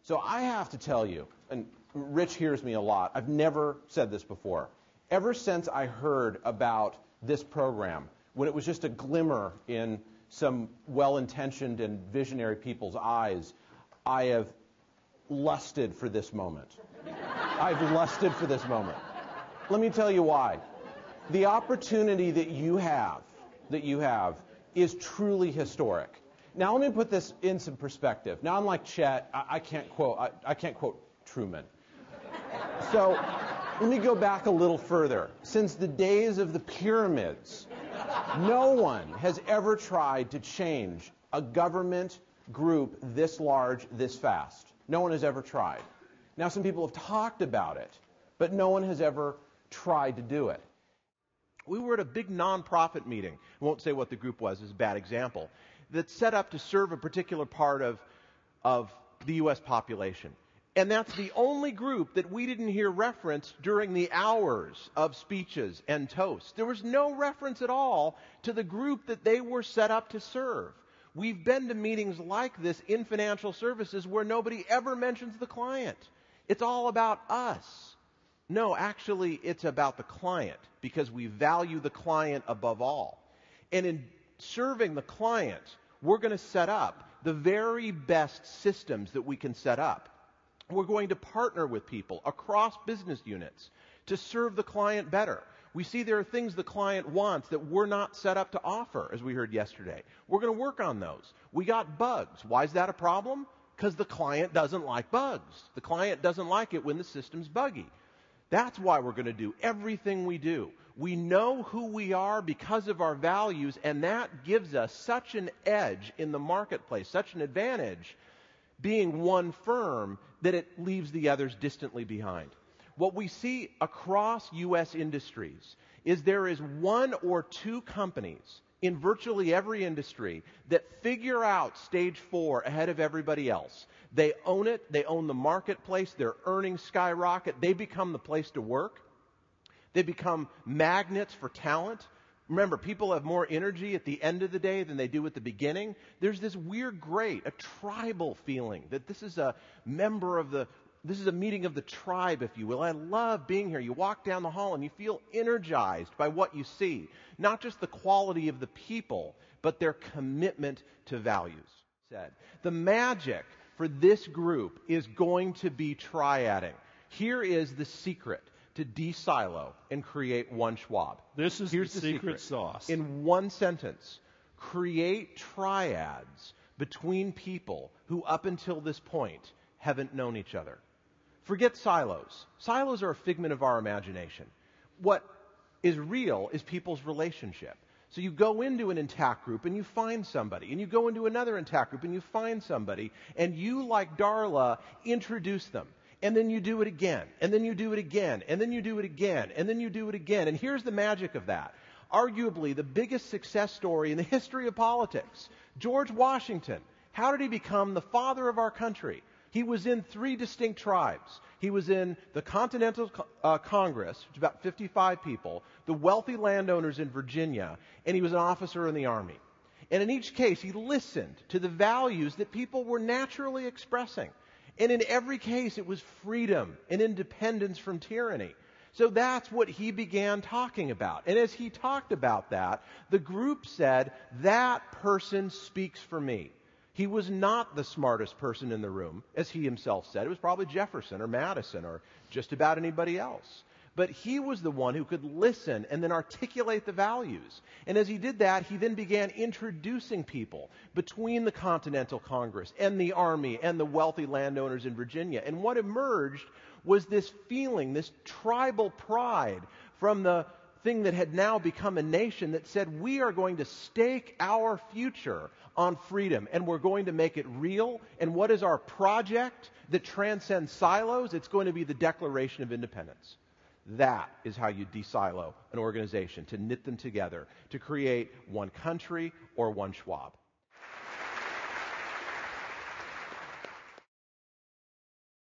So I have to tell you, and Rich hears me a lot, I've never said this before. Ever since I heard about this program, when it was just a glimmer in some well-intentioned and visionary people's eyes, I have lusted for this moment. I've lusted for this moment. Let me tell you why. The opportunity that you have is truly historic. Now let me put this in some perspective. Now I'm like Chet, I can't quote Truman. So let me go back a little further. Since the days of the pyramids, no one has ever tried to change a government group this large, this fast. No one has ever tried. Now some people have talked about it, but no one has ever tried to do it. We were at a big nonprofit meeting. I won't say what the group was, it's a bad example, that's set up to serve a particular part of the U.S. population. And that's the only group that we didn't hear referenced during the hours of speeches and toasts. There was no reference at all to the group that they were set up to serve. We've been to meetings like this in financial services where nobody ever mentions the client. It's all about us. No, actually, it's about the client because we value the client above all. And in serving the client, we're going to set up the very best systems that we can set up. We're going to partner with people across business units to serve the client better. We see there are things the client wants that we're not set up to offer, as we heard yesterday. We're going to work on those. We got bugs. Why is that a problem? Because the client doesn't like bugs. The client doesn't like it when the system's buggy. That's why we're going to do everything we do. We know who we are because of our values, and that gives us such an edge in the marketplace, such an advantage, being one firm, that it leaves the others distantly behind. What we see across U.S. industries is there is one or two companies in virtually every industry that figure out stage 4 ahead of everybody else. They own it. They own the marketplace. Their earnings skyrocket. They become the place to work. They become magnets for talent. Remember, people have more energy at the end of the day than they do at the beginning. There's this weird grade, a tribal feeling that this is a meeting of the tribe, if you will. I love being here. You walk down the hall and you feel energized by what you see. Not just the quality of the people, but their commitment to values. The magic for this group is going to be triading. Here is the secret to de-silo and create one Schwab. Here's the secret sauce. In one sentence, create triads between people who up until this point haven't known each other. Forget silos. Silos are a figment of our imagination. What is real is people's relationship. So you go into an intact group and you find somebody, and you go into another intact group and you find somebody, and you, like Darla, introduce them. And then you do it again, and then you do it again, and then you do it again, and then you do it again. And here's the magic of that. Arguably the biggest success story in the history of politics. George Washington. How did he become the father of our country? He was in 3 distinct tribes. He was in the Continental Congress, which is about 55 people, the wealthy landowners in Virginia, and he was an officer in the Army. And in each case, he listened to the values that people were naturally expressing. And in every case, it was freedom and independence from tyranny. So that's what he began talking about. And as he talked about that, the group said, that person speaks for me. He was not the smartest person in the room, as he himself said. It was probably Jefferson or Madison or just about anybody else. But he was the one who could listen and then articulate the values. And as he did that, he then began introducing people between the Continental Congress and the Army and the wealthy landowners in Virginia. And what emerged was this feeling, this tribal pride from the thing that had now become a nation that said, we are going to stake our future on freedom, and we're going to make it real. And what is our project that transcends silos? It's going to be the Declaration of Independence. That is how you de-silo an organization, to knit them together, to create one country or one Schwab.